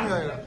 नहीं आएगा।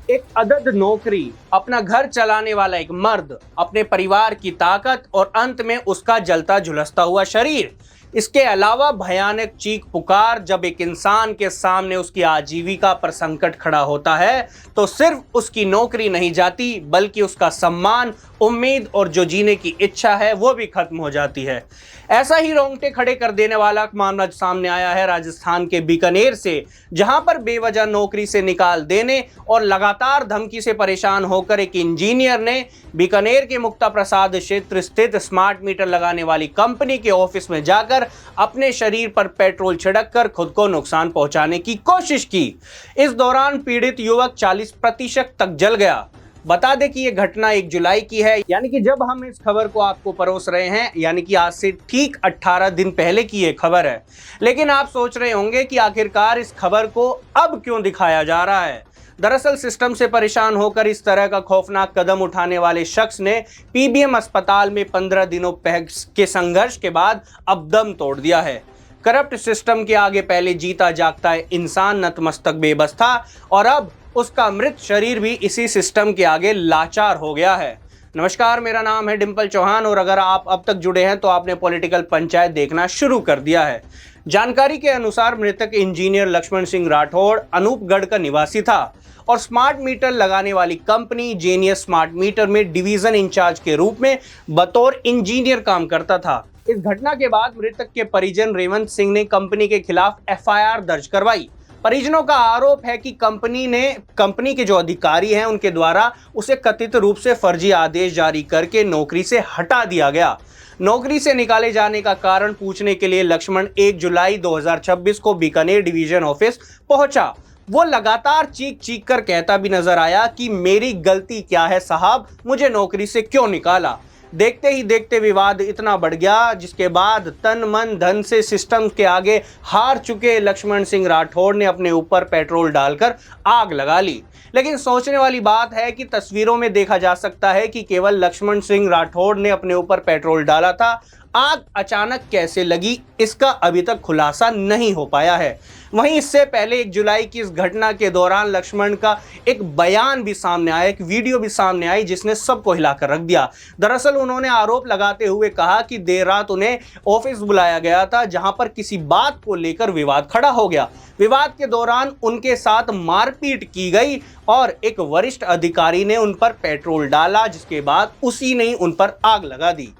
एक अदद नौकरी, अपना घर चलाने वाला एक मर्द, अपने परिवार की ताकत और अंत में उसका जलता झुलसता हुआ शरीर। इसके अलावा भयानक चीख पुकार जब एक इंसान के सामने उसकी आजीविका पर संकट खड़ा होता है तो सिर्फ उसकी नौकरी नहीं जाती बल्कि उसका सम्मान, उम्मीद और जो जीने की इच्छा है वो भी खत्म हो जाती है। ऐसा ही रोंगटे खड़े कर देने वाला मामला सामने आया है राजस्थान के बीकानेर से, जहां पर बेवजह नौकरी से निकाल देने और लगातार धमकी से परेशान होकर एक इंजीनियर ने बीकानेर के मुक्ता प्रसाद क्षेत्र स्थित स्मार्ट मीटर लगाने वाली कंपनी के ऑफिस में जाकर अपने शरीर पर पेट्रोल छिड़क कर खुद को नुकसान पहुंचाने की कोशिश की। इस दौरान पीड़ित युवक 40% तक जल गया। बता दें कि यह घटना 1 जुलाई की है, यानी कि जब हम इस खबर को आपको परोस रहे हैं, यानी कि आज से ठीक 18 दिन पहले की यह खबर है। लेकिन आप सोच रहे होंगे कि आखिरकार इस खबर को अब क्यों दिखाया जा रहा है। दरअसल सिस्टम से परेशान होकर इस तरह का खौफनाक कदम उठाने वाले शख्स ने पीबीएम अस्पताल में 15 दिनों के संघर्ष के बाद अब दम तोड़ दिया है। करप्ट सिस्टम के आगे पहले जीता जागता इंसान नतमस्तक बेबस था और अब उसका मृत शरीर भी इसी सिस्टम के आगे लाचार हो गया है। नमस्कार, मेरा नाम है डिंपल चौहान और अगर आप अब तक जुड़े हैं तो आपने पॉलिटिकल पंचायत देखना शुरू कर दिया है। जानकारी के अनुसार मृतक इंजीनियर लक्ष्मण सिंह राठौड़ अनूपगढ़ का निवासी था और स्मार्ट मीटर लगाने वाली कंपनी जेनियस स्मार्ट मीटर में डिवीजन इंचार्ज के रूप में बतौर इंजीनियर काम करता था। इस घटना के बाद मृतक के परिजन रेवंत सिंह ने कंपनी के खिलाफ एफआईआर दर्ज करवाई। परिजनों का आरोप है कि कंपनी के जो अधिकारी हैं उनके द्वारा उसे कथित रूप से फर्जी आदेश जारी करके नौकरी से हटा दिया गया। नौकरी से निकाले जाने का कारण पूछने के लिए लक्ष्मण 1 जुलाई 2026 को बीकानेर डिवीजन ऑफिस पहुंचा। वो लगातार चीख कर कहता भी नजर आया कि मेरी गलती क्या है साहब, मुझे नौकरी से क्यों निकाला। देखते ही देखते विवाद इतना बढ़ गया जिसके बाद तन मन धन से सिस्टम के आगे हार चुके लक्ष्मण सिंह राठौड़ ने अपने ऊपर पेट्रोल डालकर आग लगा ली। लेकिन सोचने वाली बात है कि तस्वीरों में देखा जा सकता है कि केवल लक्ष्मण सिंह राठौड़ ने अपने ऊपर पेट्रोल डाला था। आग अचानक कैसे लगी इसका अभी तक खुलासा नहीं हो पाया है। वहीं इससे पहले 1 जुलाई की इस घटना के दौरान लक्ष्मण का एक बयान भी सामने आया, एक वीडियो भी सामने आई जिसने सबको हिलाकर रख दिया। दरअसल उन्होंने आरोप लगाते हुए कहा कि देर रात उन्हें ऑफिस बुलाया गया था जहां पर किसी बात को लेकर विवाद खड़ा हो गया। विवाद के दौरान उनके साथ मारपीट की गई और एक वरिष्ठ अधिकारी ने उन पर पेट्रोल डाला जिसके बाद उसी ने उन पर आग लगा दी।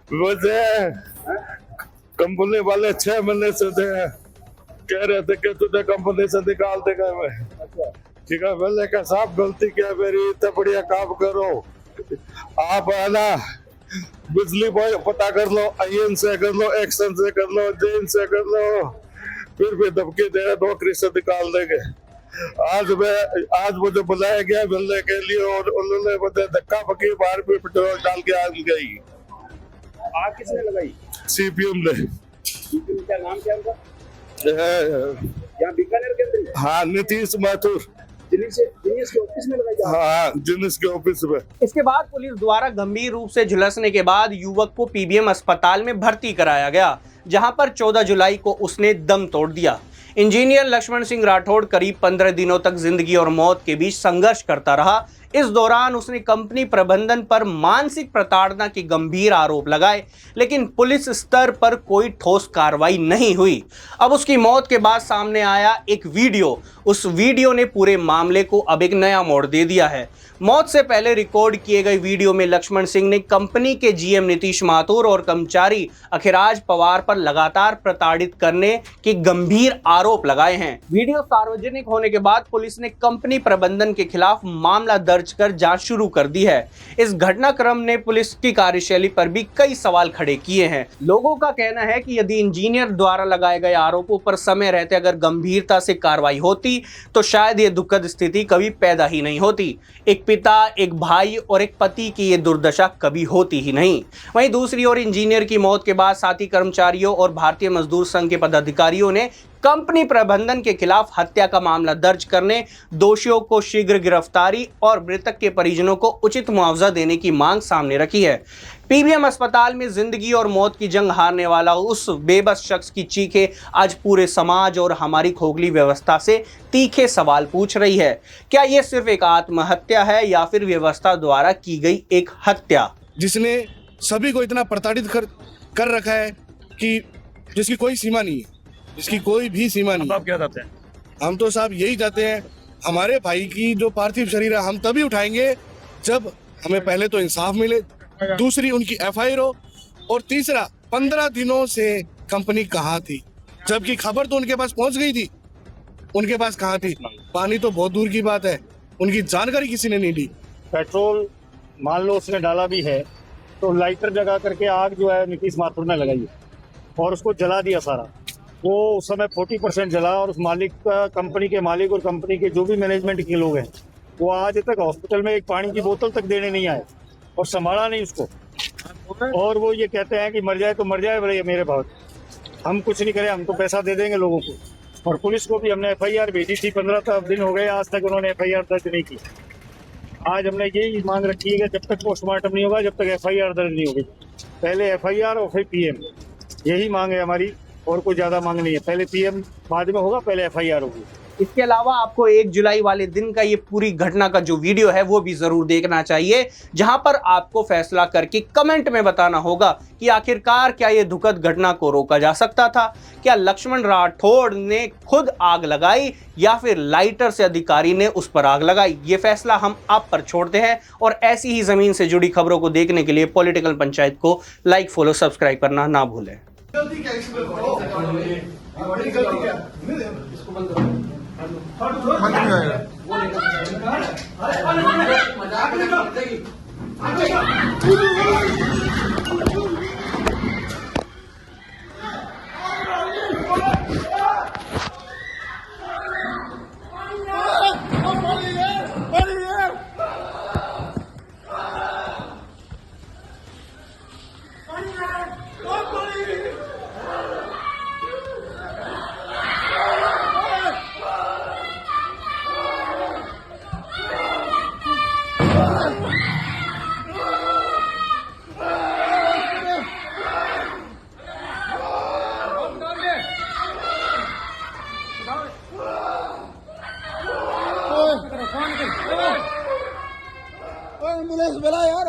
कंपनी वाले 6 महीने से कह रहे थे कि तुझे कंपनी से निकाल देगा मैं। ठीक है, मैंने कहा साहब गलती क्या मेरी, इतना बढ़िया काम करो आप, है ना, बिजली बॉय पता कर लो, आईएन से कर लो, एक्शन से कर लो, जेन से कर लो, फिर भी धमकी दे नौकरी से निकाल देंगे। आज मुझे बुलाया गया मिलने के लिए और उन्होंने मुझे धक्का पकी बाहर भी पेट्रोल डाल के आग गई। आग किसने लगाई? सीपीएम ने। क्या नाम क्या उनका? यहाँ बीकानेर के अंदर? हाँ, नीतीश माथुर। जिनिस के ऑफिस में लगाई? हाँ, जिनिस के ऑफिस में। इसके बाद पुलिस द्वारा गंभीर रूप से झुलसने के बाद युवक को पीबीएम अस्पताल में भर्ती कराया गया, जहां पर 14 जुलाई को उसने दम तोड़ दिया। इंजीनियर लक्ष्मण सिंह राठौड़ करीब 15 दिनों तक जिंदगी और मौत के बीच संघर्ष करता रहा। इस दौरान उसने कंपनी प्रबंधन पर मानसिक प्रताड़ना के गंभीर आरोप लगाए, लेकिन पुलिस स्तर पर कोई ठोस कार्रवाई नहीं हुई। अब उसकी मौत के बाद सामने आया एक वीडियो। उस वीडियो ने पूरे मामले को अब एक नया मोड़ दे दिया है। मौत से पहले रिकॉर्ड किए गए वीडियो में लक्ष्मण सिंह ने कंपनी के जीएम नीतीश माथुर और कर्मचारी अखिराज पवार पर लगातार प्रताड़ित करने के गंभीर आरोप लगाए हैं। वीडियो सार्वजनिक होने के बाद पुलिस ने कंपनी प्रबंधन के खिलाफ मामला दर्ज दर्ज कर जांच शुरू कर दी है। इस घटनाक्रम ने पुलिस की कार्यशैली पर भी कई सवाल खड़े किए हैं। लोगों का कहना है कि यदि इंजीनियर द्वारा लगाए गए आरोपों पर समय रहते अगर गंभीरता से कार्रवाई होती तो शायद ये दुखद स्थिति कभी पैदा ही नहीं होती। एक पिता, एक भाई और एक पति की ये दुर्दशा कभी होती ही नहीं। वहीं दूसरी ओर इंजीनियर की मौत के बाद साथी कर्मचारियों और भारतीय मजदूर संघ के पदाधिकारियों ने कंपनी प्रबंधन के खिलाफ हत्या का मामला दर्ज करने, दोषियों को शीघ्र गिरफ्तारी और मृतक के परिजनों को उचित मुआवजा देने की मांग सामने रखी है। पीबीएम अस्पताल में जिंदगी और मौत की जंग हारने वाला उस बेबस शख्स की चीखें आज पूरे समाज और हमारी खोखली व्यवस्था से तीखे सवाल पूछ रही है। क्या ये सिर्फ एक आत्महत्या है या फिर व्यवस्था द्वारा की गई एक हत्या, जिसने सभी को इतना प्रताड़ित कर रखा है कि जिसकी कोई सीमा नहीं है, जिसकी कोई भी सीमा नहीं। आप क्या चाहते हैं? हम तो साहब यही चाहते हैं, हमारे भाई की जो पार्थिव शरीर है हम तभी उठाएंगे जब हमें पहले तो इंसाफ मिले, दूसरी उनकी एफआईआर हो, और तीसरा 15 दिनों से कंपनी कहाँ थी, जबकि खबर तो उनके पास पहुंच गई थी, उनके पास कहाँ थी? पानी तो बहुत दूर की बात है, उनकी जानकारी किसी ने नहीं दी। पेट्रोल मान लो उसने डाला भी है तो लाइटर जगा करके आग जो है नीतीश माथुर ने लगाई और उसको जला दिया सारा। वो उस समय 40% जला और उस मालिक का, कंपनी के मालिक और कंपनी के जो भी मैनेजमेंट के लोग हैं वो आज तक हॉस्पिटल में एक पानी की बोतल तक देने नहीं आए और संभाला नहीं उसको। और वो ये कहते हैं कि मर जाए तो मर जाए, बोले मेरे भाव हम कुछ नहीं करें, हम तो पैसा दे देंगे लोगों को। और पुलिस को भी हमने एफआईआर भेजी थी, 15 दिन हो गए आज तक उन्होंने एफआईआर दर्ज नहीं की। आज हमने यही मांग रखी है कि जब तक पोस्टमार्टम नहीं होगा, जब तक एफआईआर दर्ज नहीं होगी, पहले एफआईआर और फिर पीएम, यही मांग है हमारी, और कोई ज्यादा मांग नहीं है। पहले पीएम बाद में होगा, पहले एफआईआर होगी। इसके अलावा आपको 1 जुलाई वाले दिन का ये पूरी घटना का जो वीडियो है वो भी जरूर देखना चाहिए, जहां पर आपको फैसला करके कमेंट में बताना होगा कि आखिरकार क्या ये दुखद घटना को रोका जा सकता था। क्या लक्ष्मण राठौड़ ने खुद आग लगाई या फिर लाइटर से अधिकारी ने उस पर आग लगाई? ये फैसला हम आप पर छोड़ते हैं। और ऐसी ही जमीन से जुड़ी खबरों को देखने के लिए पॉलिटिकल पंचायत को लाइक, फॉलो, सब्सक्राइब करना ना भूलें। गलती क्या इसमें करो? बड़ी गलती क्या? इसको बंद करो। बंद नहीं आएगा। मजाक एम्बुलेंस बुला यार।